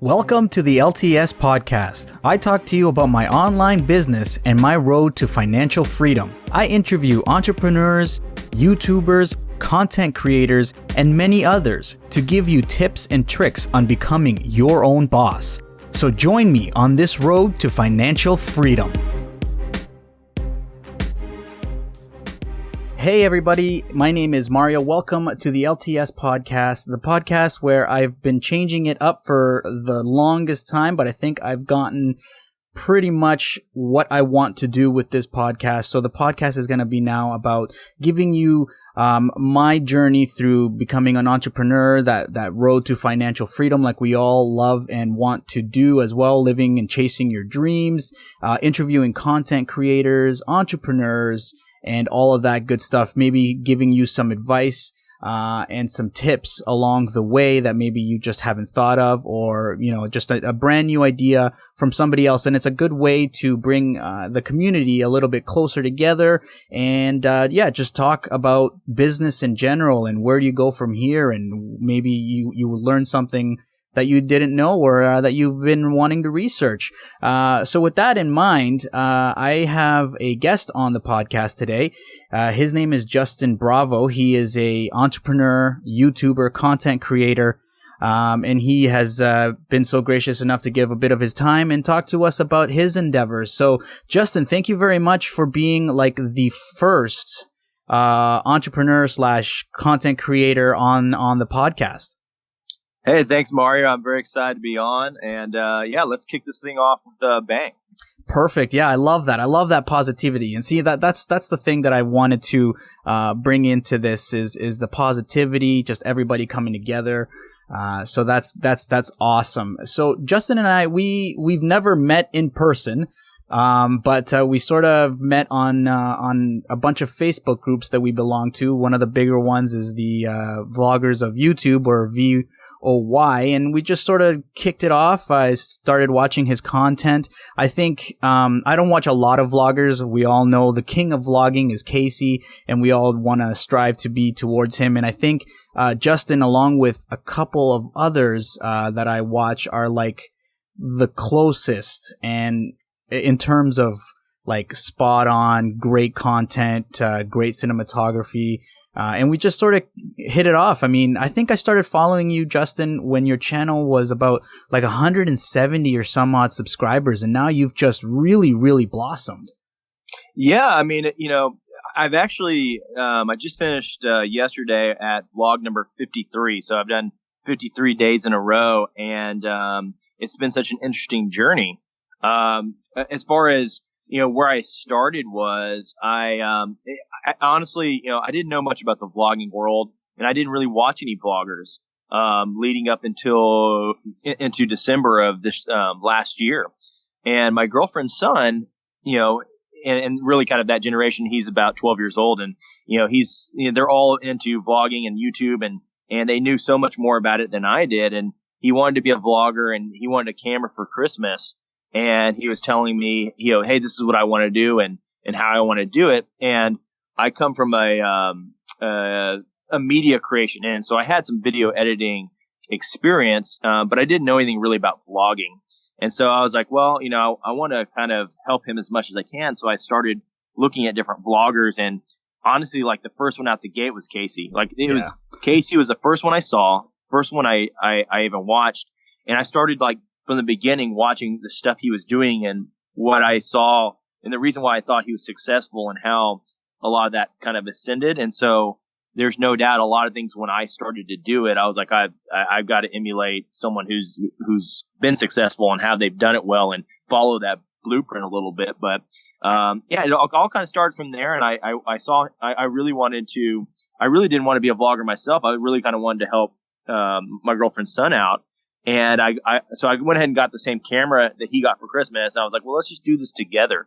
Welcome to the LTS Podcast. I talk to you about my online business and my road to financial freedom. I interview entrepreneurs, YouTubers, content creators, and many others to give you tips and tricks on becoming your own boss. So join me on this road to financial freedom. Hey everybody, my name is Mario. Welcome to the LTS Podcast, the podcast where I've been changing it up for the longest time, but I think I've gotten pretty much what I want to do with this podcast. So the podcast is going to be now about giving you my journey through becoming an entrepreneur, that road to financial freedom like we all love and want to do as well, living and chasing your dreams, interviewing content creators, entrepreneurs, and all of that good stuff, maybe giving you some advice and some tips along the way that maybe you just haven't thought of, or, you know, just a brand new idea from somebody else. And it's a good way to bring the community a little bit closer together and, just talk about business in general and where do you go from here. And maybe you will learn something that you didn't know or that you've been wanting to research. So with that in mind, I have a guest on the podcast today. His name is Justin Bravo. He is a entrepreneur, YouTuber, content creator, and he has been so gracious enough to give a bit of his time and talk to us about his endeavors. So Justin, thank you very much for being like the first entrepreneur / content creator on the podcast. Hey, thanks, Mario. I'm very excited to be on. And let's kick this thing off with a bang. Perfect. Yeah, I love that. I love that positivity. And see, that's the thing that I wanted to bring into this is the positivity, just everybody coming together. So that's awesome. So Justin and I, we've never met in person. But we sort of met on a bunch of Facebook groups that we belong to. One of the bigger ones is the Vloggers of YouTube, or VOY, and we just sort of kicked it off. I started watching his content. I think I don't watch a lot of vloggers. We all know the king of vlogging is Casey, and we all want to strive to be towards him. And I think Justin, along with a couple of others that I watch, are like the closest and in terms of like spot on, great content, great cinematography. And we just sort of hit it off. I mean, I think I started following you, Justin, when your channel was about like 170 or some odd subscribers. And now you've just really, really blossomed. Yeah. I mean, you know, I've actually, I just finished yesterday at vlog number 53. So I've done 53 days in a row, and it's been such an interesting journey. As far as, you know, where I started was, I honestly, you know, I didn't know much about the vlogging world, and I didn't really watch any vloggers, leading up into December of this, last year. And my girlfriend's son, you know, and really kind of that generation, he's about 12 years old, and, you know, they're all into vlogging and YouTube, and they knew so much more about it than I did. And he wanted to be a vlogger, and he wanted a camera for Christmas. And he was telling me, you know, hey, this is what I want to do and how I want to do it. And I come from a media creation. And so I had some video editing experience, but I didn't know anything really about vlogging. And so I was like, well, you know, I want to kind of help him as much as I can. So I started looking at different vloggers, and honestly, like the first one out the gate was Casey. Like Casey was the first one I saw, first one I even watched. And I started like from the beginning watching the stuff he was doing and what I saw, and the reason why I thought he was successful and how a lot of that kind of ascended. And so there's no doubt a lot of things when I started to do it, I was like, I've got to emulate someone who's been successful and how they've done it well and follow that blueprint a little bit. But it all kind of started from there. And I really didn't want to be a vlogger myself. I really kind of wanted to help my girlfriend's son out. And so I went ahead and got the same camera that he got for Christmas. I was like, well, let's just do this together.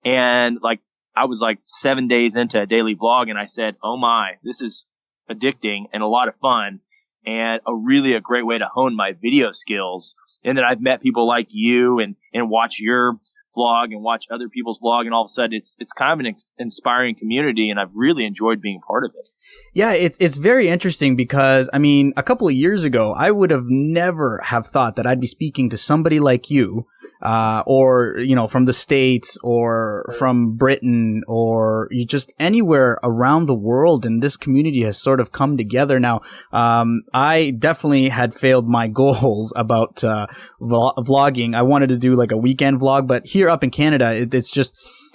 And like, I was like 7 days into a daily vlog, and I said, oh my, this is addicting and a lot of fun, and a great way to hone my video skills. And then I've met people like you and watch your vlog and watch other people's vlog, and all of a sudden it's kind of an inspiring community, and I've really enjoyed being part of it. Yeah, it's very interesting because, I mean, a couple of years ago, I would have never have thought that I'd be speaking to somebody like you, or, you know, from the States or from Britain or you just anywhere around the world. And this community has sort of come together. Now, I definitely had failed my goals about, vlogging. I wanted to do like a weekend vlog, but here up in Canada,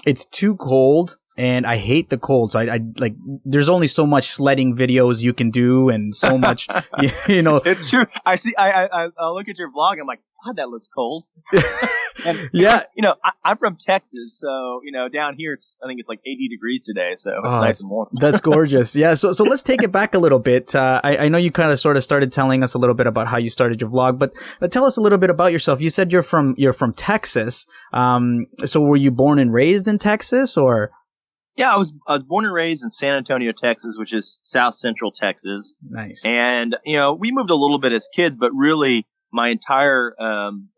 it's too cold. And I hate the cold. So I like, there's only so much sledding videos you can do and so much, you know. It's true. I see, I look at your vlog. I'm like, God, that looks cold. And yeah. You know, I'm from Texas. So, you know, down here, I think it's like 80 degrees today. So it's nice and warm. That's gorgeous. Yeah. So let's take it back a little bit. I know you kind of sort of started telling us a little bit about how you started your vlog, but tell us a little bit about yourself. You said you're from Texas. So were you born and raised in Texas or? Yeah, I was born and raised in San Antonio, Texas, which is South Central Texas. Nice. And, you know, we moved a little bit as kids, but really my entire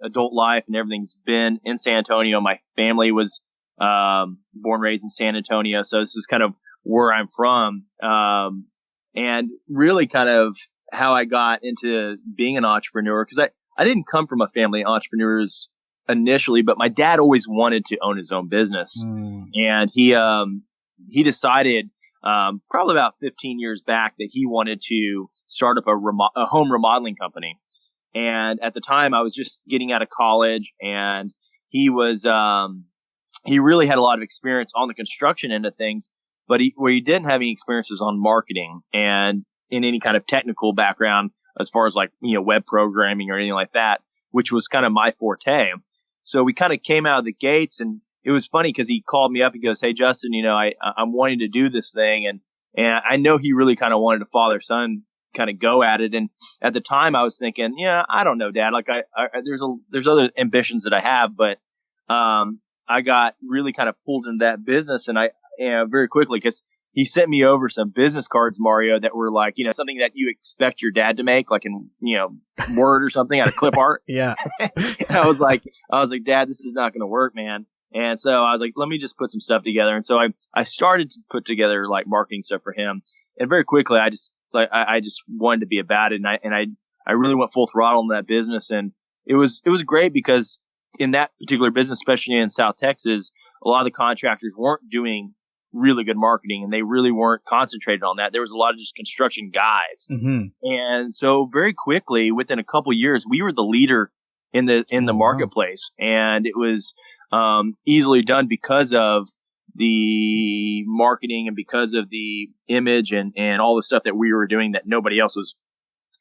adult life and everything's been in San Antonio. My family was born and raised in San Antonio, so this is kind of where I'm from. And really kind of how I got into being an entrepreneur, because I didn't come from a family of entrepreneurs initially, but my dad always wanted to own his own business. And he decided probably about 15 years back that he wanted to start up a home remodeling company. And at the time I was just getting out of college, and he really had a lot of experience on the construction end of things, but where he didn't have any experiences on marketing and in any kind of technical background as far as like, you know, web programming or anything like that, which was kind of my forte. So we kind of came out of the gates, and it was funny because he called me up. He goes, "Hey, Justin, you know, I'm wanting to do this thing." And I know he really kind of wanted a father-son kind of go at it. And at the time I was thinking, yeah, I don't know, Dad, like there's other ambitions that I have, but, I got really kind of pulled into that business, and very quickly, because he sent me over some business cards, Mario, that were like, you know, something that you expect your dad to make, like in, you know, Word or something out of clip art. Yeah. And I was like, Dad, this is not going to work, man. And so I was like, let me just put some stuff together. And so I started to put together like marketing stuff for him. And very quickly, I just wanted to be about it. And I really went full throttle in that business. And it was great because in that particular business, especially in South Texas, a lot of the contractors weren't doing really good marketing, and they really weren't concentrated on that. There was a lot of just construction guys. Mm-hmm. And so very quickly, within a couple years, we were the leader in the marketplace. And it was easily done because of the marketing and because of the image and all the stuff that we were doing that nobody else was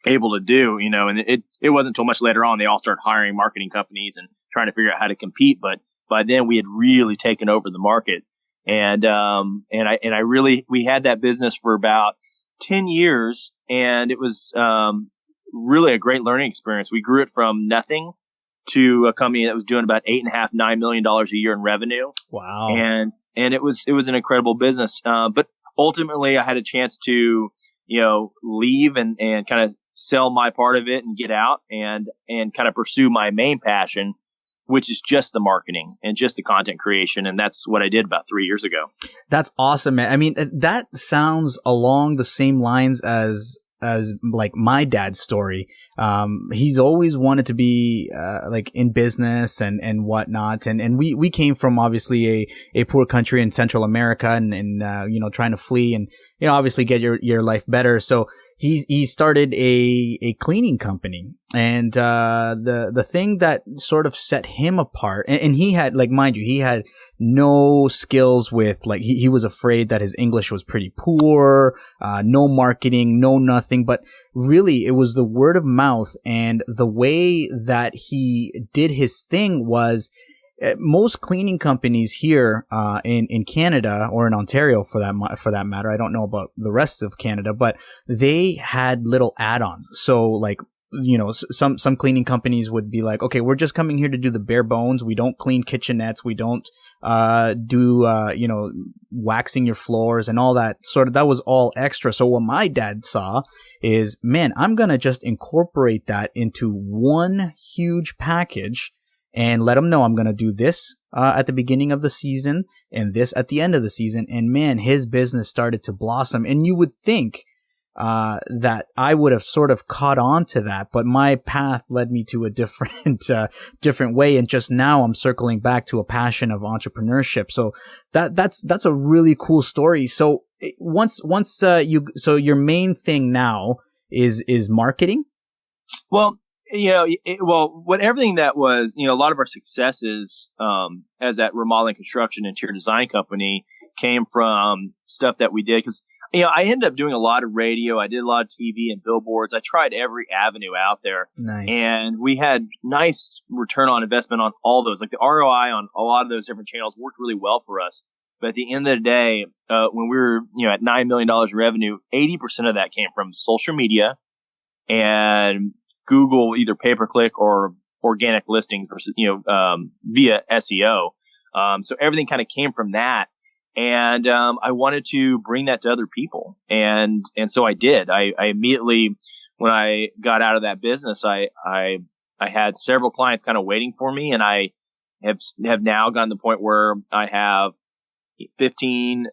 able to do, you know. And it wasn't until much later on they all started hiring marketing companies and trying to figure out how to compete. But by then we had really taken over the market. And we had that business for about 10 years, and it was, really a great learning experience. We grew it from nothing to a company that was doing about $8.5–9 million a year in revenue. Wow. And it was an incredible business. But ultimately I had a chance to, you know, leave and kind of sell my part of it and get out and kind of pursue my main passion, which is just the marketing and just the content creation. And that's what I did about 3 years ago. That's awesome, man. I mean, that sounds along the same lines as like my dad's story. He's always wanted to be, like in business and whatnot. And we came from obviously a poor country in Central America and you know, trying to flee and, you know, obviously get your life better. So he started a cleaning company. And, the thing that sort of set him apart, and he had, like, mind you, he had no skills with, like, he was afraid that his English was pretty poor, no marketing, no nothing, but really it was the word of mouth. And the way that he did his thing was, most cleaning companies here, in Canada or in Ontario for that matter, I don't know about the rest of Canada, but they had little add-ons. So like, you know, some cleaning companies would be like, okay, we're just coming here to do the bare bones. We don't clean kitchenettes. We don't, do, you know, waxing your floors and all that that was all extra. So what my dad saw is, man, I'm going to just incorporate that into one huge package and let him know I'm going to do this at the beginning of the season and this at the end of the season. And man, his business started to blossom. And you would think that I would have sort of caught on to that, but my path led me to a different way. And just now I'm circling back to a passion of entrepreneurship. So that's a really cool story. So so your main thing now is marketing. Well, what everything that was, a lot of our successes as that remodeling, construction, interior design company came from stuff that we did. Because, I ended up doing a lot of radio. I did a lot of TV and billboards. I tried every avenue out there. Nice. And we had nice return on investment on all those. Like the ROI on a lot of those different channels worked really well for us. But at the end of the day, when we were, at $9 million in revenue, 80% of that came from social media and Google, either pay-per-click or organic listings, via SEO. So everything kind of came from that. And I wanted to bring that to other people. And so I did. I immediately, when I got out of that business, I had several clients kind of waiting for me. And I have now gotten to the point where I have 15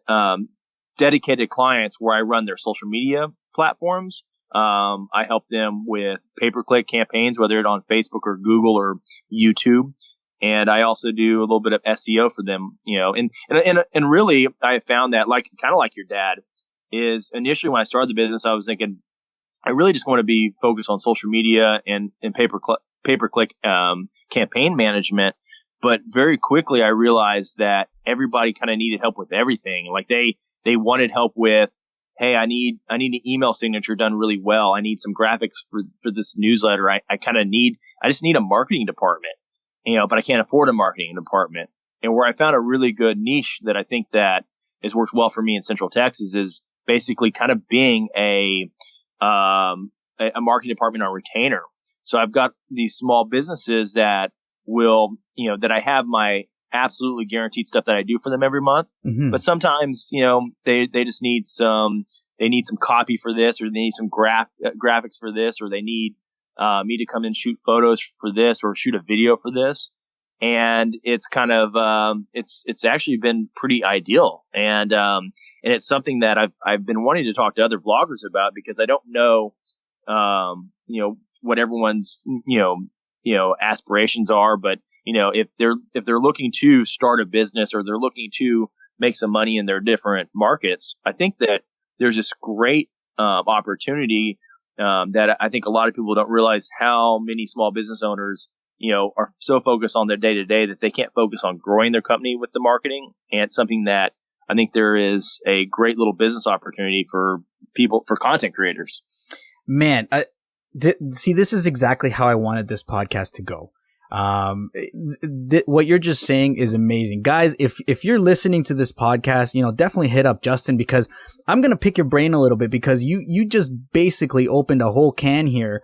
dedicated clients where I run their social media platforms. I help them with pay-per-click campaigns, whether it's on Facebook or Google or YouTube. And I also do a little bit of SEO for them, and really I found that kind of like your dad is initially when I started the business, I was thinking I really just want to be focused on social media and pay-per-click campaign management. But very quickly I realized that everybody kind of needed help with everything. Like they wanted help with, hey, I need an email signature done really well. I need some graphics for this newsletter. I just need a marketing department, but I can't afford a marketing department. And where I found a really good niche that I think that has worked well for me in Central Texas is basically kind of being a marketing department on retainer. So I've got these small businesses that will, that I have my absolutely guaranteed stuff that I do for them every month. Mm-hmm. But sometimes, they just need some copy for this, or they need some graphics for this, or they need me to come in and shoot photos for this or shoot a video for this. And it's kind of, it's actually been pretty ideal. And it's something that I've been wanting to talk to other vloggers about, because I don't know, what everyone's, aspirations are, but if they're looking to start a business or they're looking to make some money in their different markets, I think that there's this great opportunity that I think a lot of people don't realize how many small business owners, are so focused on their day to day that they can't focus on growing their company with the marketing. And it's something that I think there is a great little business opportunity for people, for content creators. Man, see, this is exactly how I wanted this podcast to go. What you're just saying is amazing, guys. If you're listening to this podcast, definitely hit up Justin, because I'm going to pick your brain a little bit, because you just basically opened a whole can here,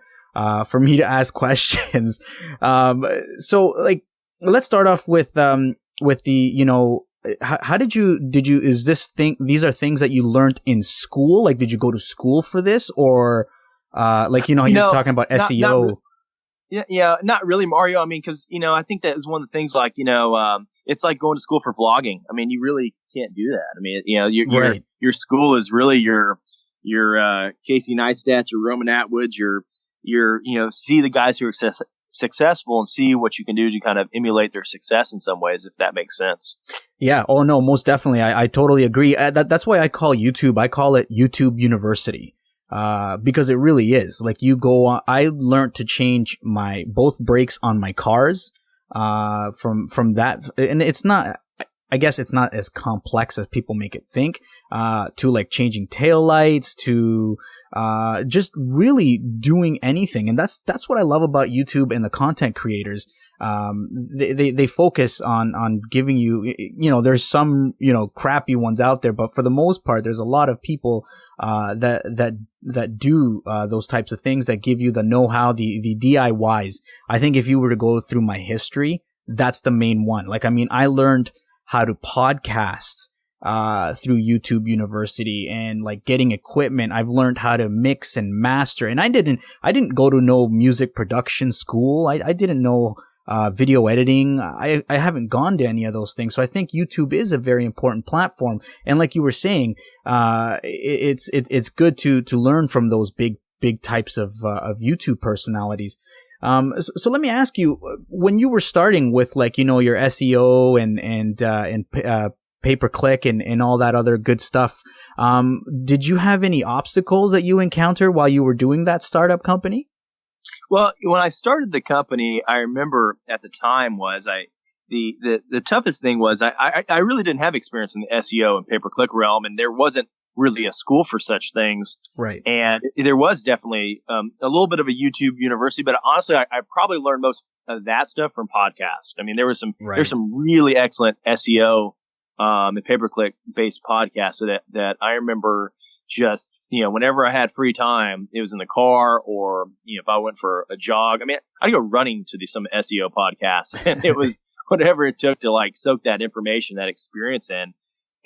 for me to ask questions. So let's start off with the, how did you, these are things that you learned in school? Like, did you go to school for this, or, you're talking about SEO? Yeah, not really, Mario. I mean, because, I think that is one of the things, it's like going to school for vlogging. I mean, you really can't do that. I mean, your school is really your Casey Neistats, your Roman Atwoods, your see the guys who are successful and see what you can do to kind of emulate their success in some ways, if that makes sense. Yeah. Oh, no, most definitely. I totally agree. That's why I call it YouTube University. Because it really is. Like, you go on, I learned to change both brakes on my cars, from that. And I guess it's not as complex as people make it think, to like changing taillights, to, just really doing anything. And that's what I love about YouTube and the content creators. They focus on giving you, there's some, crappy ones out there, but for the most part, there's a lot of people, that do, those types of things, that give you the know-how, the DIYs. I think if you were to go through my history, that's the main one. Like, I mean, I learned how to podcast, through YouTube University, and like getting equipment. I've learned how to mix and master, and I didn't go to no music production school. I didn't know video editing. I haven't gone to any of those things. So I think YouTube is a very important platform. And like you were saying, it's good to learn from those big types of YouTube personalities. So let me ask you, when you were starting with like, your SEO and pay-per-click and all that other good stuff, did you have any obstacles that you encountered while you were doing that startup company? Well, when I started the company, I remember at the time the toughest thing was I really didn't have experience in the SEO and pay-per-click realm, and there wasn't really a school for such things. Right. And there was definitely a little bit of a YouTube university, but honestly, I probably learned most of that stuff from podcasts. I mean, there's some really excellent SEO and pay-per-click based podcasts that I remember just, whenever I had free time, it was in the car or, if I went for a jog. I mean, I'd go running to some SEO podcasts, and it was whatever it took to like soak that information, that experience in.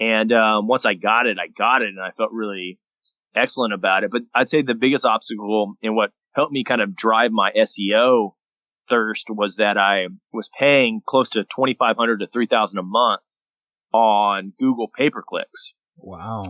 And once I got it, and I felt really excellent about it. But I'd say the biggest obstacle and what helped me kind of drive my SEO thirst was that I was paying close to $2,500 to $3,000 a month on Google pay-per-clicks. Wow.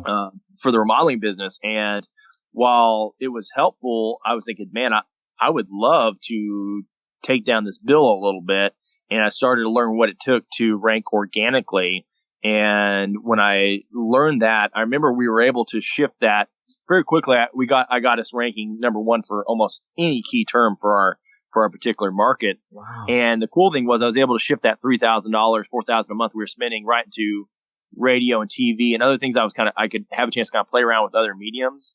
For the remodeling business. And while it was helpful, I was thinking, man, I would love to take down this bill a little bit. And I started to learn what it took to rank organically. And when I learned that, I remember we were able to shift that very quickly. I got us ranking number one for almost any key term for our particular market. Wow. And the cool thing was I was able to shift that $3,000, $4,000 a month we were spending right into radio and TV and other things. I could have a chance to kind of play around with other mediums,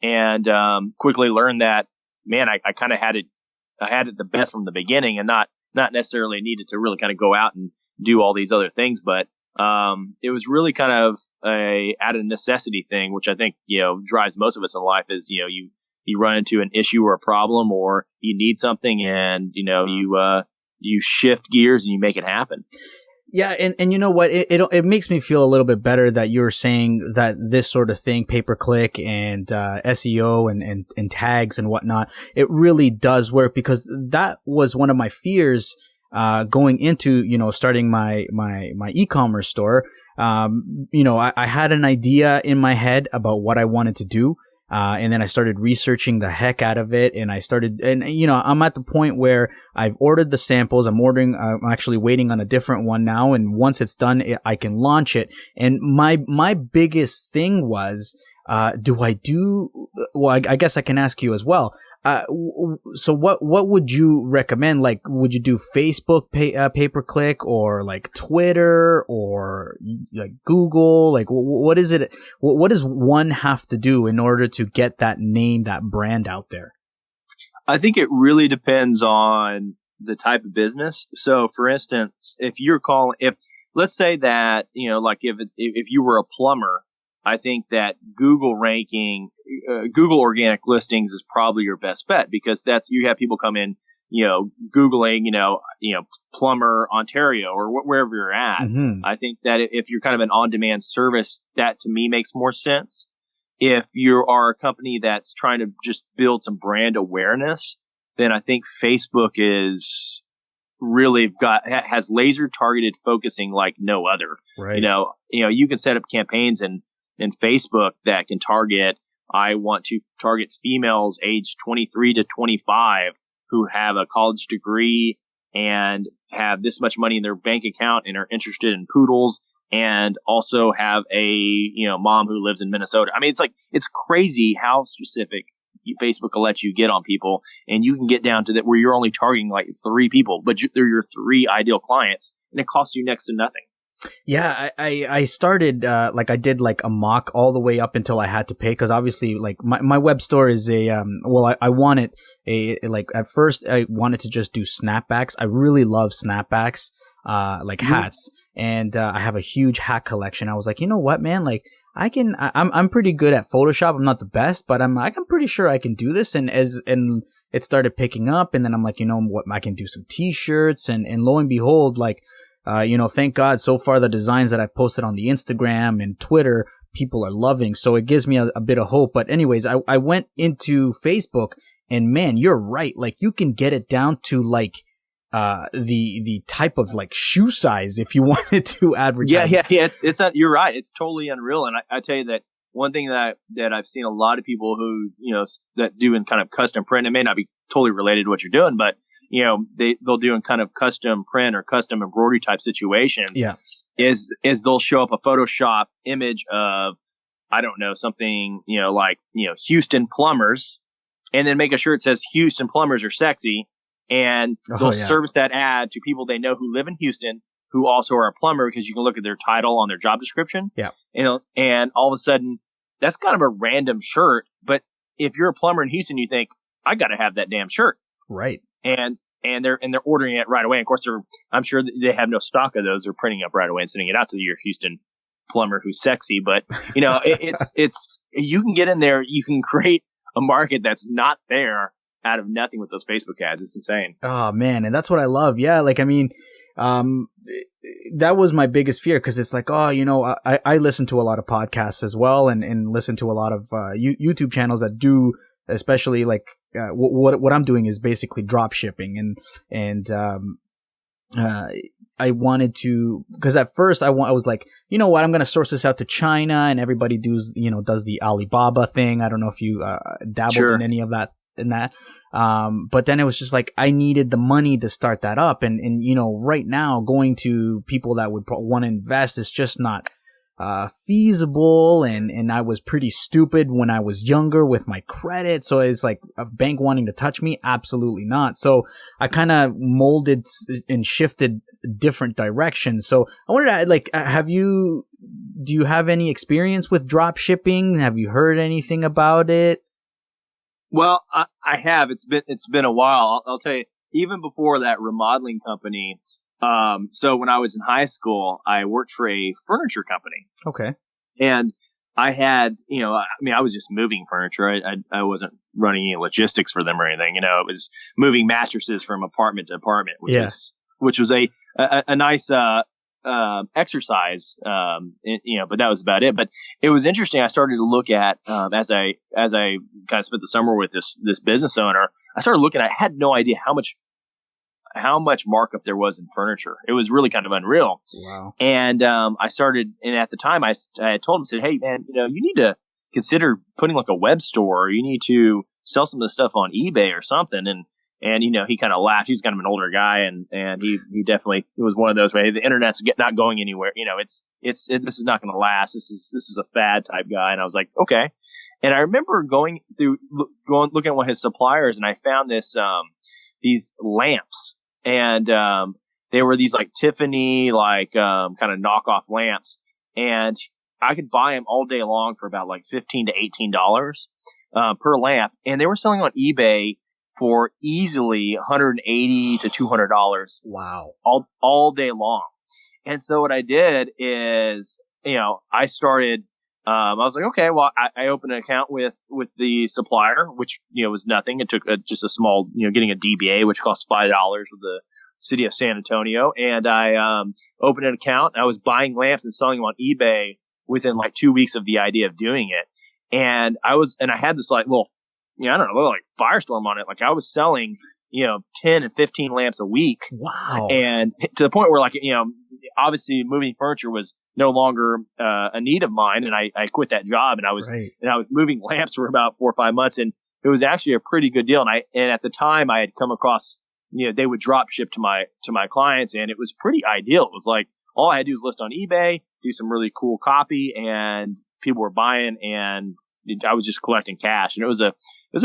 and quickly learned that, man, I kind of had it the best from the beginning, and not necessarily needed to really kind of go out and do all these other things, but it was really kind of out of necessity thing, which I think, drives most of us in life is, you run into an issue or a problem, or you need something, and, you shift gears and you make it happen. Yeah, and you know what? It makes me feel a little bit better that you're saying that this sort of thing, pay-per-click and SEO and tags and whatnot, it really does work, because that was one of my fears going into, starting my e-commerce store. I had an idea in my head about what I wanted to do. And then I started researching the heck out of it, and I'm at the point where I've ordered the samples. I'm actually waiting on a different one now. And once it's done, I can launch it. And my biggest thing was, I guess I can ask you as well. So what would you recommend? Like, would you do Facebook pay-per-click, or like Twitter, or like Google? Like, what is it? What does one have to do in order to get that name, that brand out there? I think it really depends on the type of business. So for instance, if let's say that, like if you were a plumber, I think that Google ranking, Google organic listings is probably your best bet, because you have people come in, Googling, plumber Ontario or wherever you're at. Mm-hmm. I think that if you're kind of an on-demand service, that to me makes more sense. If you are a company that's trying to just build some brand awareness, then I think Facebook is really has laser targeted focusing like no other. Right. You can set up campaigns in Facebook that can target, I want to target females aged 23 to 25 who have a college degree and have this much money in their bank account and are interested in poodles, and also have a, mom who lives in Minnesota. I mean, it's crazy how specific Facebook will let you get on people, and you can get down to that where you're only targeting like 3 people, but they're your 3 ideal clients, and it costs you next to nothing. Yeah, I started, I did like a mock all the way up until I had to pay, because obviously like my web store is I wanted at first I wanted to just do snapbacks. I really love snapbacks, hats. And, I have a huge hat collection. I was like, you know what, man? Like I'm pretty good at Photoshop. I'm not the best, but I'm pretty sure I can do this. And it started picking up, and then I'm like, you know what? I can do some t-shirts, and lo and behold, thank God so far the designs that I've posted on the Instagram and Twitter, people are loving. So it gives me a bit of hope. But anyways, I went into Facebook, and man, you're right. Like, you can get it down to the type of like shoe size if you wanted to advertise. Yeah. It's you're right. It's totally unreal. And I tell you that one thing that I've seen a lot of people who, that do in kind of custom print, it may not be totally related to what you're doing, but they'll do in kind of custom print or custom embroidery type situations. Yeah. Is they'll show up a Photoshop image of, I don't know, something, Houston plumbers, and then make a shirt that says Houston plumbers are sexy. And they'll service that ad to people they know who live in Houston, who also are a plumber, because you can look at their title on their job description. Yeah. And all of a sudden, that's kind of a random shirt. But if you're a plumber in Houston, you think, I got to have that damn shirt. Right. And they're ordering it right away. And of course, I'm sure they have no stock of those. They're printing up right away and sending it out to your Houston plumber who's sexy. But, it's you can get in there. You can create a market that's not there out of nothing with those Facebook ads. It's insane. Oh man. And that's what I love. Yeah. Like, I mean, that was my biggest fear, because it's like, I listen to a lot of podcasts as well, and listen to a lot of YouTube channels that do, especially like what I'm doing is basically drop shipping, and I wanted to, because at first I was like, you know what, I'm going to source this out to China, and everybody does the Alibaba thing. I don't know if you dabbled in any of that. But then it was just like, I needed the money to start that up. And right now going to people that would want to invest is just not, feasible. And I was pretty stupid when I was younger with my credit. So it's like a bank wanting to touch me. Absolutely not. So I kind of molded and shifted different directions. So I wanted to do you have any experience with drop shipping? Have you heard anything about it? Well, I have. It's been a while. I'll tell you, even before that remodeling company. So when I was in high school, I worked for a furniture company. Okay. And I had, I was just moving furniture. I wasn't running any logistics for them or anything. It was moving mattresses from apartment to apartment, which was a nice, exercise, but that was about it. But it was interesting. I started to look at, as I kind of spent the summer with this business owner, I started looking, I had no idea how much markup there was in furniture. It was really kind of unreal. Wow. And, I started, and at the time I had told him, said, hey man, you need to consider putting like a Webstore, or you need to sell some of this stuff on eBay or something. And he kind of laughed. He's kind of an older guy, and he definitely was one of those where the internet's not going anywhere. This is not going to last. This is a fad type guy. And I was like, okay. And I remember looking at one of his suppliers, and I found these lamps, and they were these like Tiffany, kind of knockoff lamps, and I could buy them all day long for about like $15 to $18 per lamp, and they were selling on eBay for easily $180 to $200. Wow. All day long. And so what I did is, I started, I was like, okay, well, I opened an account with the supplier, which, was nothing. It took just a small, getting a DBA, which costs $5 with the city of San Antonio. And I, opened an account. I was buying lamps and selling them on eBay within like 2 weeks of the idea of doing it. And I had this like little, I don't know, like firestorm on it. Like I was selling, 10 and 15 lamps a week. Wow. And to the point where like, obviously moving furniture was no longer a need of mine. And I quit that job, and I was moving lamps for about 4 or 5 months, and it was actually a pretty good deal. And at the time I had come across, they would drop ship to my clients, and it was pretty ideal. It was like, all I had to do was list on eBay, do some really cool copy, and people were buying, and I was just collecting cash, and it was a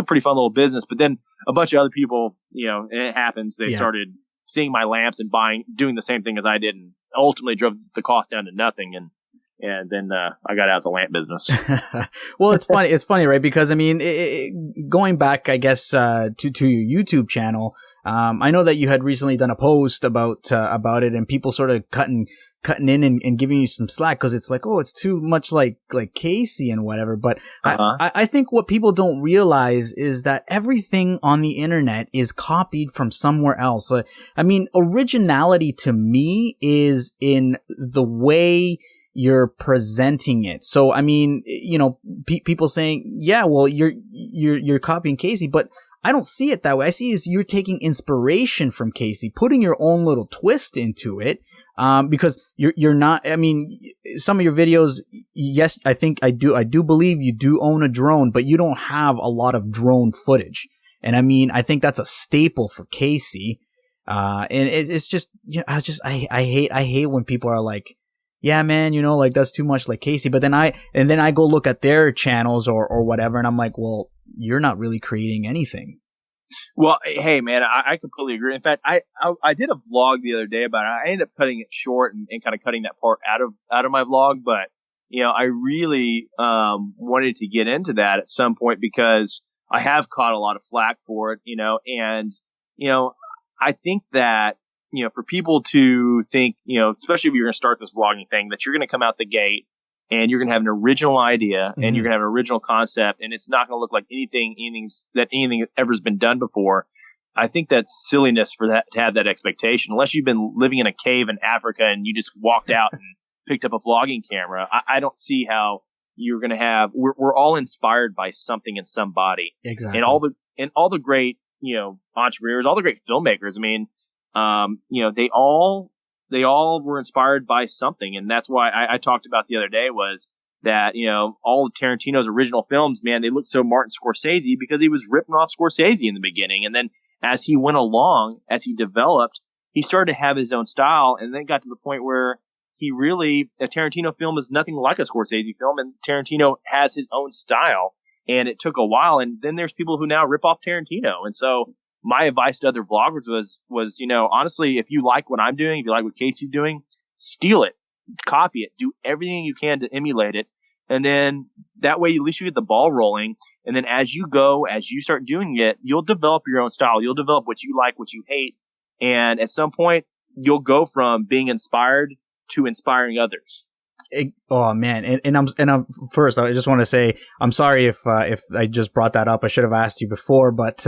pretty fun little business. But then a bunch of other people, and it happens, they started seeing my lamps and doing the same thing as I did, and ultimately drove the cost down to nothing. And then I got out of the lamp business. Well, it's funny. It's funny, right? Because I mean, going back, I guess, to your YouTube channel, I know that you had recently done a post about it, and people sort of cutting in and giving you some slack, because it's like, oh, it's too much like Casey and whatever. But I think what people don't realize is that everything on the internet is copied from somewhere else. I mean, originality to me is in the way you're presenting it. So, I mean, people saying, yeah, well, you're copying Casey, but I don't see it that way. I see is you're taking inspiration from Casey, putting your own little twist into it. Because you're not, I mean, some of your videos, yes, I think I do believe you do own a drone, but you don't have a lot of drone footage. And I mean, I think that's a staple for Casey. And it's just, I hate when people are like, yeah, man, like that's too much like Casey. But then I go look at their channels or whatever, and I'm like, well, you're not really creating anything. Well, hey, man, I completely agree. In fact, I did a vlog the other day about it. I ended up cutting it short and kind of cutting that part out of my vlog. But, I really wanted to get into that at some point because I have caught a lot of flack for it, and, I think that, for people to think, especially if you're going to start this vlogging thing, that you're going to come out the gate and you're going to have an original idea and you're going to have an original concept and it's not going to look like anything ever's been done before. I think that's silliness for that to have that expectation, unless you've been living in a cave in Africa and you just walked out and picked up a vlogging camera. I don't see how you're going to have, we're all inspired by something and somebody. Exactly. And all the great, entrepreneurs, all the great filmmakers. I mean, they all were inspired by something. And that's why I talked about the other day was that, all of Tarantino's original films, man, they looked so Martin Scorsese because he was ripping off Scorsese in the beginning. And then as he went along, as he developed, he started to have his own style and then got to the point where a Tarantino film is nothing like a Scorsese film, and Tarantino has his own style. And it took a while. And then there's people who now rip off Tarantino. And so my advice to other vloggers was, honestly, if you like what I'm doing, if you like what Casey's doing, steal it, copy it, do everything you can to emulate it. And then that way, at least you get the ball rolling. And then as you start doing it, you'll develop your own style. You'll develop what you like, what you hate. And at some point, you'll go from being inspired to inspiring others. Oh man. And I'm first, I just want to say, I'm sorry if I just brought that up. I should have asked you before, but,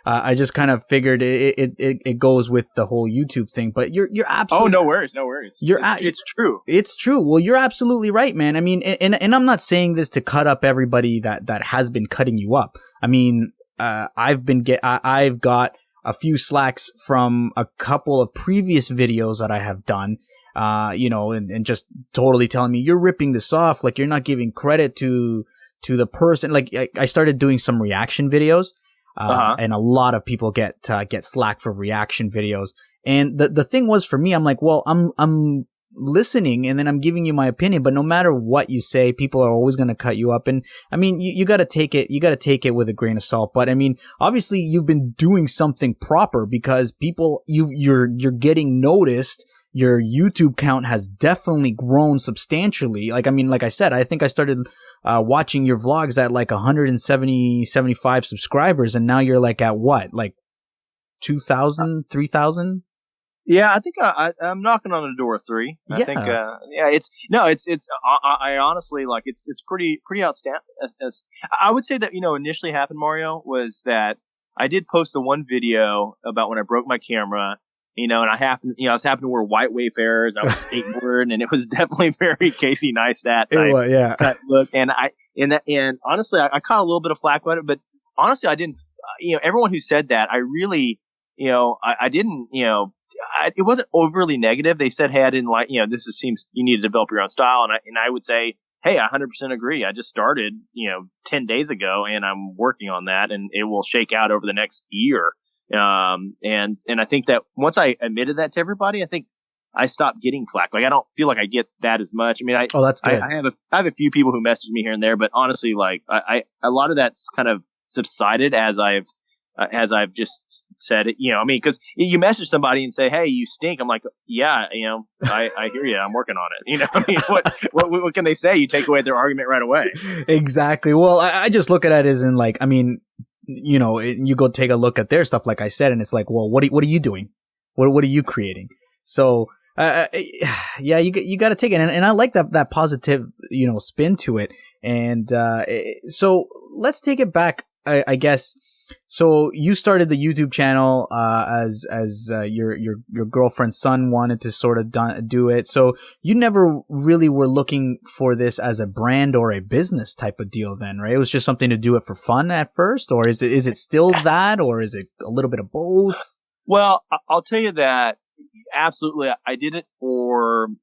I just kind of figured it goes with the whole YouTube thing, but you're absolutely. Oh, no worries. It's true. It's true. Well, you're absolutely right, man. I mean, and I'm not saying this to cut up everybody that has been cutting you up. I mean, I've got a few slacks from a couple of previous videos that I have done. And just totally telling me you're ripping this off. Like you're not giving credit to the person. Like I started doing some reaction videos, and a lot of people get slack for reaction videos. And the thing was for me, I'm like, well, I'm listening and then I'm giving you my opinion, but no matter what you say, people are always going to cut you up. And I mean, you got to take it with a grain of salt. But I mean, obviously you've been doing something proper because you're getting noticed. Your YouTube count has definitely grown substantially. Like, I mean, like I said, I think I started watching your vlogs at like 75 subscribers, and now you're like at what? Like 2,000, 3,000? Yeah, I think I'm knocking on the door of 3. I think, I honestly, like, it's pretty outstanding. I would say that, initially happened, Mario, was that I did post the one video about when I broke my camera. And I was happened to wear white Wayfarers. I was skateboarding, and it was definitely very Casey Neistat type look. And honestly, I caught a little bit of flack about it, but honestly, I didn't. Everyone who said that, I really, I didn't. It wasn't overly negative. They said, hey, I didn't like. Seems you need to develop your own style, and I would say, hey, I 100% agree. I just started, 10 days ago, and I'm working on that, and it will shake out over the next year. And I think that once I admitted that to everybody, I think I stopped getting flack. Like, I don't feel like I get that as much. I mean, that's good. I have a few people who message me here and there, but honestly, like, a lot of that's kind of subsided as I've just said it, because you message somebody and say, hey, you stink. I'm like, yeah, I hear you. I'm working on it. I mean, what can they say? You take away their argument right away. Exactly. Well, I just look at it as in like, I mean, you go take a look at their stuff, like I said, and it's like, well, what are you doing? What are you creating? So, yeah, you got to take it. And I like that positive, spin to it. And, so let's take it back, I guess, So you started the YouTube channel as your girlfriend's son wanted to sort of do it. So you never really were looking for this as a brand or a business type of deal then, right? It was just something to do it for fun at first, or is it still that, or is it a little bit of both? Well, I'll tell you that absolutely. I did it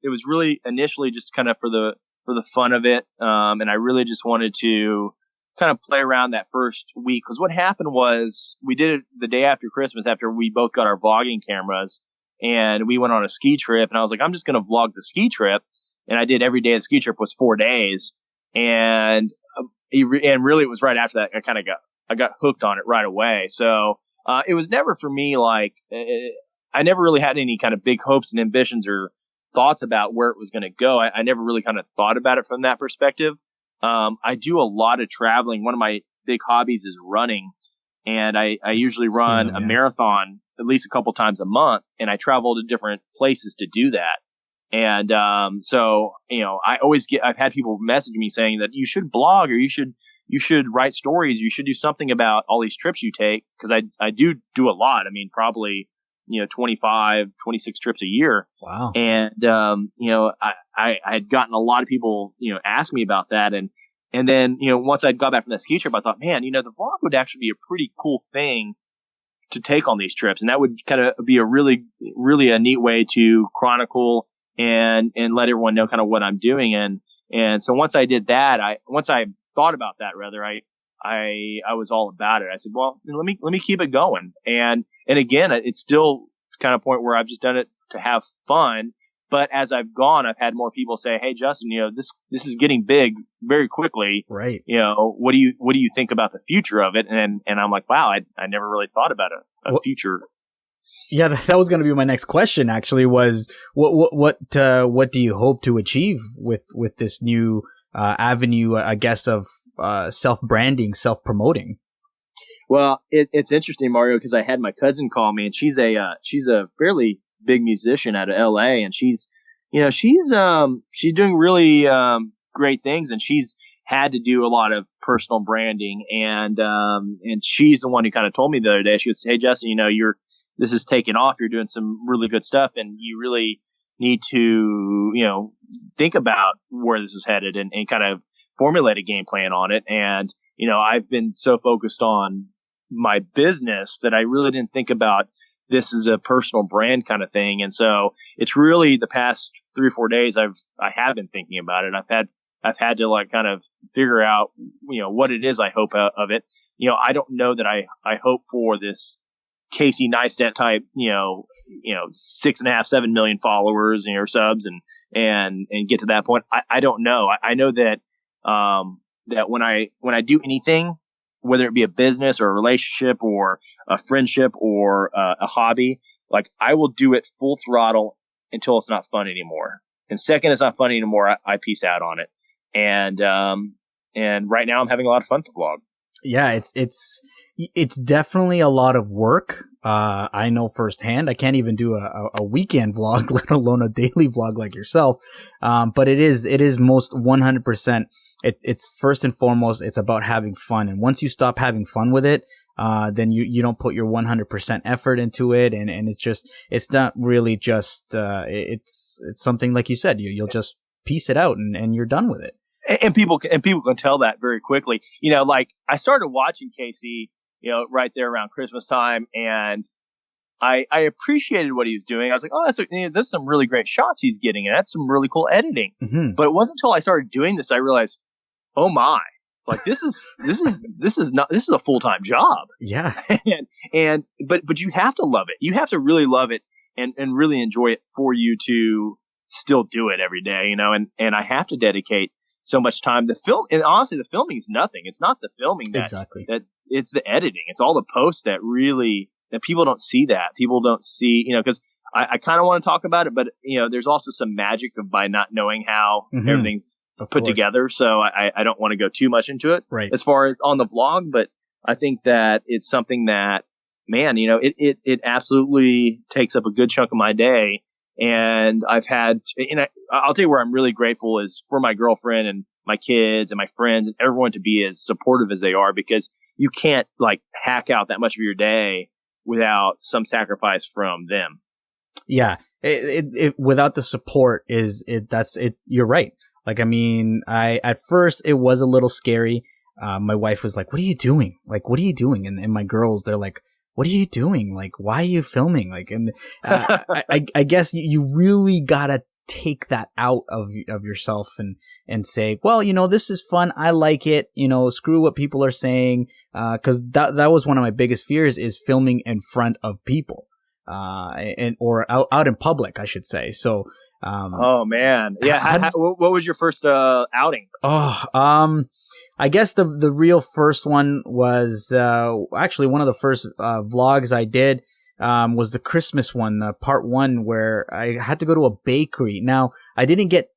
it was really initially just kind of for the fun of it. And I really just wanted to kind of play around that first week. Cause what happened was we did it the day after Christmas, after we both got our vlogging cameras, and we went on a ski trip, and I was like, I'm just going to vlog the ski trip. And I did every day of the ski trip was 4 days. And really it was right after that I got hooked on it right away. So, it was never for me like, I never really had any kind of big hopes and ambitions or thoughts about where it was going to go. I never really kind of thought about it from that perspective. I do a lot of traveling. One of my big hobbies is running, and I usually run a marathon at least a couple times a month, and I travel to different places to do that. And, so, I've had people message me saying that you should blog, or you should write stories. You should do something about all these trips you take. Cause I do a lot. I mean, probably, 25, 26 trips a year. Wow. And, I had gotten a lot of people, ask me about that. And then, once I got back from that ski trip, I thought, man, the vlog would actually be a pretty cool thing to take on these trips. And that would kind of be a really, really a neat way to chronicle and let everyone know kind of what I'm doing. And so once I did that, once I thought about that, rather, I was all about it. I said, well, let me keep it going. And again, it's still kind of point where I've just done it to have fun. But as I've gone, I've had more people say, hey, Justin, this is getting big very quickly. Right. What do you think about the future of it? And I'm like, wow, I never really thought about a future. Yeah, that was going to be my next question. Actually, was what do you hope to achieve with this new avenue, I guess, of self-branding, self-promoting? Well, it's interesting, Mario, because I had my cousin call me, and she's a fairly big musician out of LA, and she's doing really great things, and she's had to do a lot of personal branding, and she's the one who kind of told me the other day. She goes, hey, Justin, this is taking off. You're doing some really good stuff, and you really need to, think about where this is headed and kind of formulate a game plan on it. And, I've been so focused on my business that I really didn't think about this as a personal brand kind of thing. And so it's really the past 3 or 4 days I have been thinking about it. I've had to like kind of figure out, what it is I hope of it. I don't know that I hope for this Casey Neistat type, 6.5, 7 million followers or subs and get to that point. I don't know. I know that, that when I do anything, whether it be a business or a relationship or a friendship or a hobby, like I will do it full throttle until it's not fun anymore. And second, it's not funny anymore, I peace out on it. And right now I'm having a lot of fun to vlog. Yeah, it's definitely a lot of work. I know firsthand. I can't even do a weekend vlog, let alone a daily vlog like yourself. But it is most 100%. It's first and foremost, it's about having fun. And once you stop having fun with it, then you don't put your 100% effort into it. And it's not really just, it's something like you said, you'll just piece it out and you're done with it. And people can tell that very quickly. Like I started watching Casey, right there around Christmas time, and I appreciated what he was doing. I was like, oh, that's some really great shots he's getting, and that's some really cool editing. Mm-hmm. But it wasn't until I started doing this I realized, oh my, like this is a full-time job. Yeah. But you have to love it. You have to really love it and really enjoy it for you to still do it every day, and I have to dedicate so much time. And honestly, the filming is nothing. It's not the filming that it's the editing. It's all the posts that people don't see that. People don't see, because I kind of want to talk about it, but there's also some magic by not knowing how everything's put together. So I don't want to go too much into it as far as on the vlog, but I think that it's something that, man, it absolutely takes up a good chunk of my day. And I'll tell you where I'm really grateful is for my girlfriend and my kids and my friends and everyone to be as supportive as they are, because you can't like hack out that much of your day without some sacrifice from them. Yeah. Without the support you're right. Like, I mean, at first it was a little scary. My wife was like, what are you doing? Like, what are you doing? And my girls, they're like, what are you doing? Like, why are you filming? Like, and I guess you really gotta take that out of yourself and say, well, this is fun. I like it. Screw what people are saying. Cause that was one of my biggest fears, is filming in front of people, or out in public, I should say. So, oh man. Yeah. What was your first, outing? I guess the real first one was, actually one of the first, vlogs I did, was the Christmas one, part 1, where I had to go to a bakery. Now, I didn't get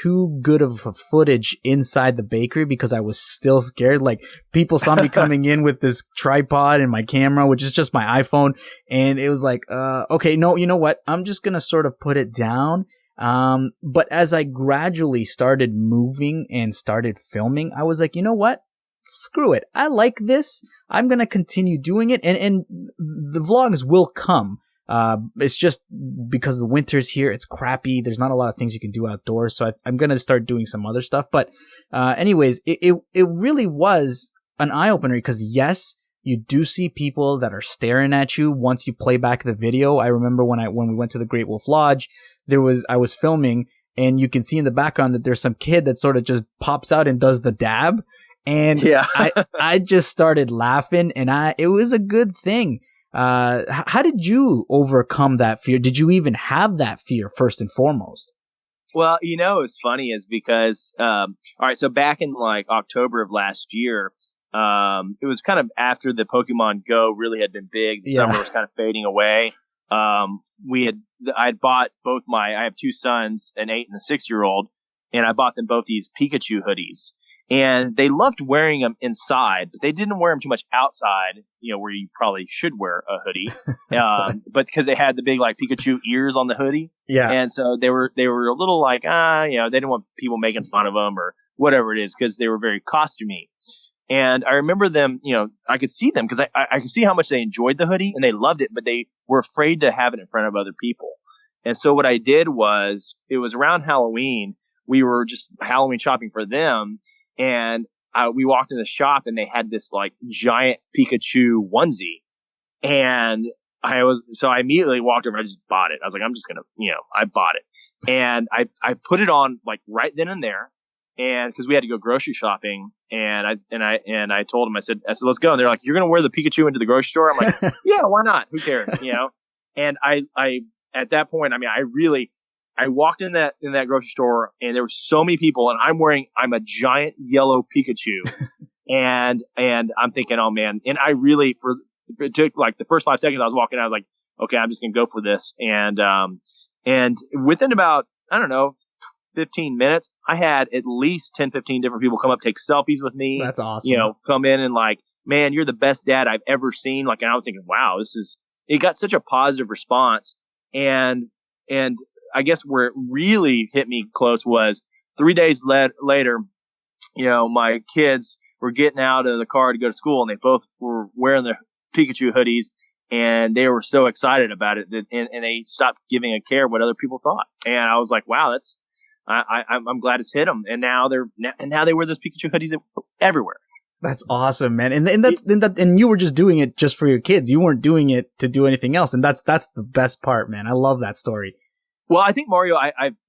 too good of a footage inside the bakery because I was still scared. Like, people saw me coming in with this tripod and my camera, which is just my iPhone. And it was like, okay, no, you know what? I'm just going to sort of put it down. But as I gradually started moving and started filming, I was like, you know what? Screw it. I like this. I'm going to continue doing it. And the vlogs will come. It's just because the winter's here, it's crappy. There's not a lot of things you can do outdoors. So I'm going to start doing some other stuff. But, anyways, it really was an eye opener, because yes, you do see people that are staring at you once you play back the video. I remember when we went to the Great Wolf Lodge, I was filming, and you can see in the background that there's some kid that sort of just pops out and does the dab. And yeah. I just started laughing, and it was a good thing. How did you overcome that fear? Did you even have that fear first and foremost? Well, it's funny is because, all right, so back in like October of last year, it was kind of after the Pokemon Go really had been big. The summer was kind of fading away. I had bought I have 2 sons, an 8 and a 6-year-old, and I bought them both these Pikachu hoodies. And they loved wearing them inside, but they didn't wear them too much outside, where you probably should wear a hoodie. But because they had the big like Pikachu ears on the hoodie. Yeah. And so they were a little like, they didn't want people making fun of them or whatever it is, because they were very costumey. And I remember them, I could see them because I could see how much they enjoyed the hoodie and they loved it, but they were afraid to have it in front of other people. And so what I did was, it was around Halloween. We were just Halloween shopping for them. And we walked in the shop and they had this like giant Pikachu onesie. And I immediately walked over. I just bought it. I was like, I'm just going to, I bought it. And I put it on like right then and there. And cause we had to go grocery shopping, and I told them, I said, let's go. And they're like, you're going to wear the Pikachu into the grocery store? I'm like, yeah, why not? Who cares? And I, at that point, I walked in that grocery store, and there were so many people, and I'm a giant yellow Pikachu. and I'm thinking, oh man. And I really, it took like the first 5 seconds I was walking, I was like, okay, I'm just going to go for this. And within about, I don't know, 15 minutes, I had at least 10, 15 different people come up, take selfies with me. That's awesome. Come in and like, man, you're the best dad I've ever seen. Like, and I was thinking, wow, it got such a positive response. And I guess where it really hit me close was 3 days later, my kids were getting out of the car to go to school, and they both were wearing their Pikachu hoodies, and they were so excited about it and they stopped giving a care what other people thought. And I was like, wow, I'm glad it's hit them. And now they wear those Pikachu hoodies everywhere. That's awesome, man. And you were just doing it just for your kids. You weren't doing it to do anything else. And that's the best part, man. I love that story. Well, I think, Mario,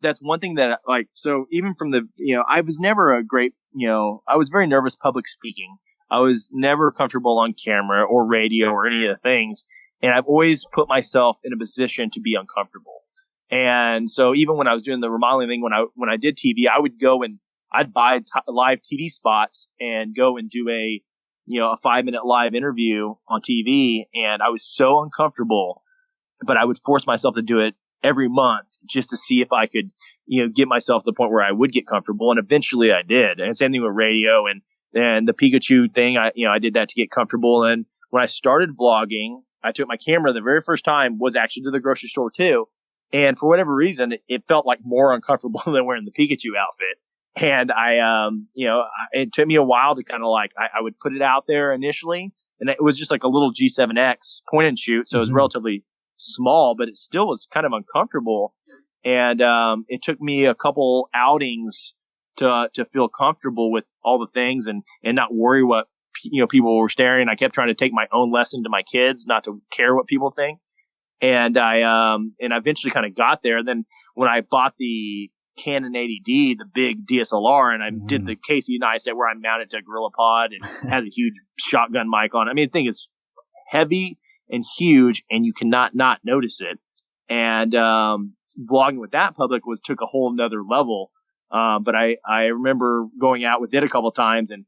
that's one thing that so even from I was never a great, I was very nervous public speaking. I was never comfortable on camera or radio or any of the things. And I've always put myself in a position to be uncomfortable. And so even when I was doing the remodeling thing, when I did TV, I would go and I'd buy live TV spots and go and do a 5-minute live interview on TV. And I was so uncomfortable, but I would force myself to do it every month just to see if I could, get myself to the point where I would get comfortable. And eventually I did. And same thing with radio and the Pikachu thing. I did that to get comfortable. And when I started vlogging, I took my camera the very first time was actually to the grocery store too. And for whatever reason, it felt like more uncomfortable than wearing the Pikachu outfit. And it took me a while to kind of like, I would put it out there initially, and it was just like a little G7X point and shoot. So it was relatively small, but it still was kind of uncomfortable. And it took me a couple outings to feel comfortable with all the things and not worry what people were staring. I kept trying to take my own lesson to my kids, not to care what people think. And I eventually kind of got there. Then when I bought the Canon 80D, the big DSLR, and I did the Casey Neistat where I mounted to a GorillaPod and had a huge shotgun mic on. I mean, the thing is heavy and huge, and you cannot not notice it. And vlogging with that public took a whole nother level. But I remember going out with it a couple of times, and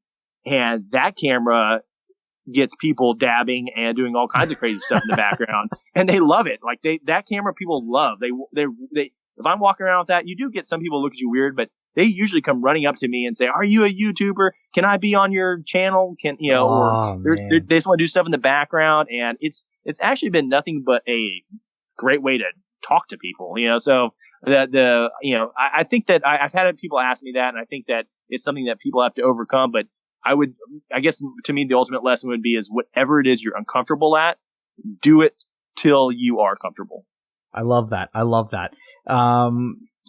that camera gets people dabbing and doing all kinds of crazy stuff in the background, and they love it. Like that camera people love. They if I'm walking around with that, you do get some people look at you weird, but they usually come running up to me and say, "Are you a YouTuber? Can I be on your channel? Or they just want to do stuff in the background." And it's actually been nothing but a great way to talk to people, So I think that I've had people ask me that, and I think that it's something that people have to overcome. But I guess to me, the ultimate lesson would be is whatever it is you're uncomfortable at, do it till you are comfortable. I love that.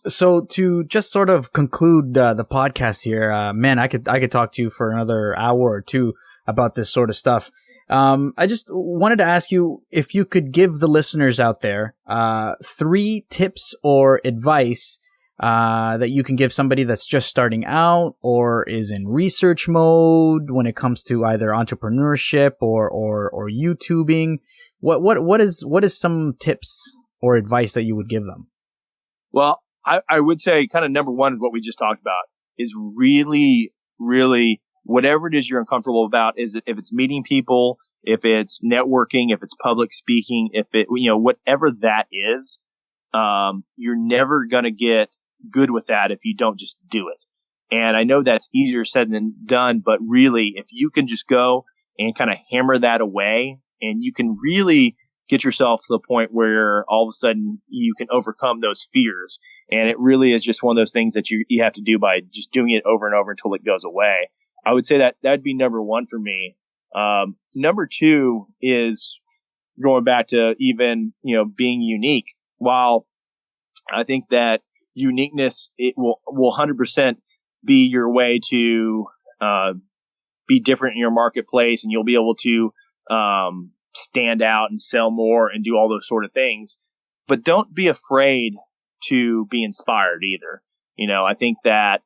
So to just sort of conclude the podcast here, man, I could talk to you for another hour or two about this sort of stuff. I just wanted to ask you if you could give the listeners out there 3 tips or advice that you can give somebody that's just starting out or is in research mode when it comes to either entrepreneurship or YouTubing. What is some tips or advice that you would give them? Well, I would say kind of number one, what we just talked about is really, really whatever it is you're uncomfortable about, if it's meeting people, if it's networking, if it's public speaking, if it, whatever that is, you're never going to get good with that if you don't just do it. And I know that's easier said than done, but really, if you can just go and kind of hammer that away, and you can really get yourself to the point where all of a sudden you can overcome those fears. And it really is just one of those things that you have to do by just doing it over and over until it goes away. I would say that that'd be number one for me. Number two is going back to even, being unique. While I think that uniqueness, it will 100% be your way to, be different in your marketplace, and you'll be able to, stand out and sell more and do all those sort of things. But don't be afraid to be inspired either. I think that,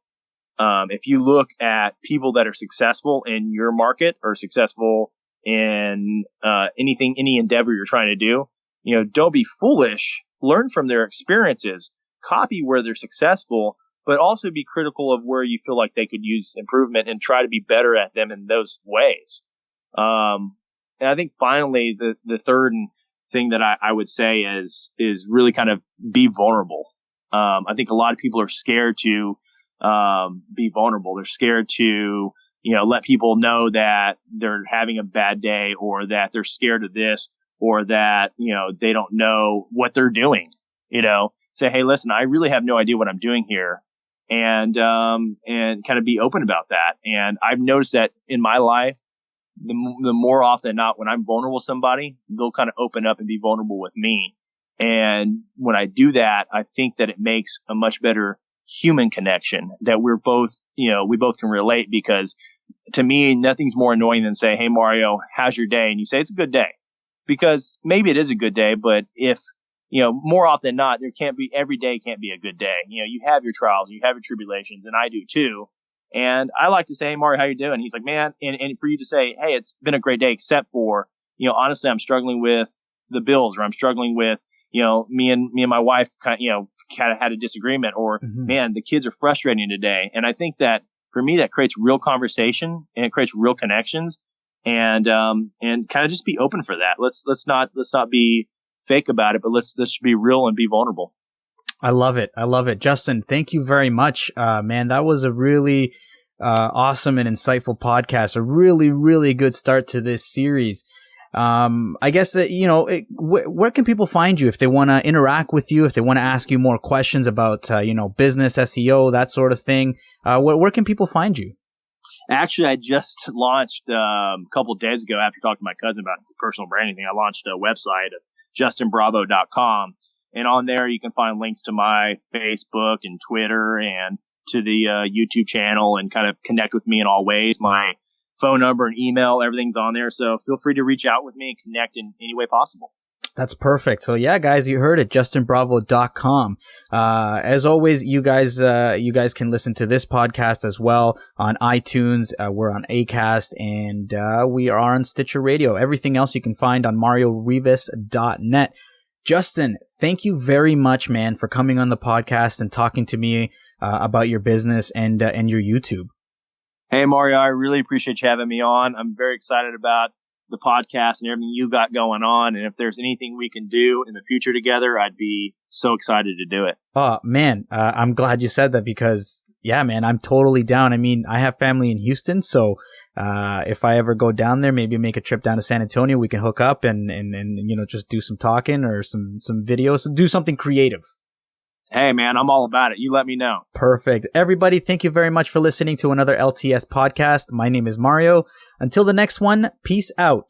if you look at people that are successful in your market or successful in any endeavor you're trying to do, don't be foolish. Learn from their experiences, copy where they're successful, but also be critical of where you feel like they could use improvement and try to be better at them in those ways. And I think finally, the third thing that I would say is really kind of be vulnerable. I think a lot of people are scared to be vulnerable. They're scared to, let people know that they're having a bad day, or that they're scared of this, or that, they don't know what they're doing. Say, hey, listen, I really have no idea what I'm doing here. And kind of be open about that. And I've noticed that in my life, the more often than not, when I'm vulnerable with somebody, they'll kind of open up and be vulnerable with me. And when I do that, I think that it makes a much better human connection, that we're both, we both can relate. Because to me, nothing's more annoying than say, hey, Mario, how's your day? And you say, it's a good day. Because maybe it is a good day, but if, more often than not, every day can't be a good day. You have your trials, you have your tribulations, and I do too. And I like to say, hey, Mario, how you doing? He's like, man, and for you to say, hey, it's been a great day, except for, honestly, I'm struggling with the bills, or I'm struggling with, me and my wife kind of had a disagreement, or man, the kids are frustrating today. And I think that for me, that creates real conversation, and it creates real connections, and kind of just be open for that. Let's not be fake about it, but let's be real and be vulnerable. I love it. Justin, thank you very much. Man, that was a really awesome and insightful podcast. A really, really good start to this series. I guess that, where can people find you if they want to interact with you, if they want to ask you more questions about, business, SEO, that sort of thing? Where can people find you? Actually, I just launched a couple of days ago after talking to my cousin about his personal branding thing. I launched a website at justinbravo.com. And on there, you can find links to my Facebook and Twitter and to the YouTube channel and kind of connect with me in all ways. My phone number and email, everything's on there. So feel free to reach out with me and connect in any way possible. That's perfect. So yeah, guys, you heard it, justinbravo.com. As always, you guys can listen to this podcast as well on iTunes. We're on Acast, and we are on Stitcher Radio. Everything else you can find on mariorivas.net. Justin, thank you very much, man, for coming on the podcast and talking to me about your business and your YouTube. Hey, Mario, I really appreciate you having me on. I'm very excited about the podcast and everything you got going on. And if there's anything we can do in the future together, I'd be so excited to do it. Oh, man, I'm glad you said that because, yeah, man, I'm totally down. I mean, I have family in Houston, so if I ever go down there, maybe make a trip down to San Antonio, we can hook up and just do some talking or some videos, do something creative. Hey, man, I'm all about it. You let me know. Perfect. Everybody, thank you very much for listening to another LTS podcast. My name is Mario. Until the next one, peace out.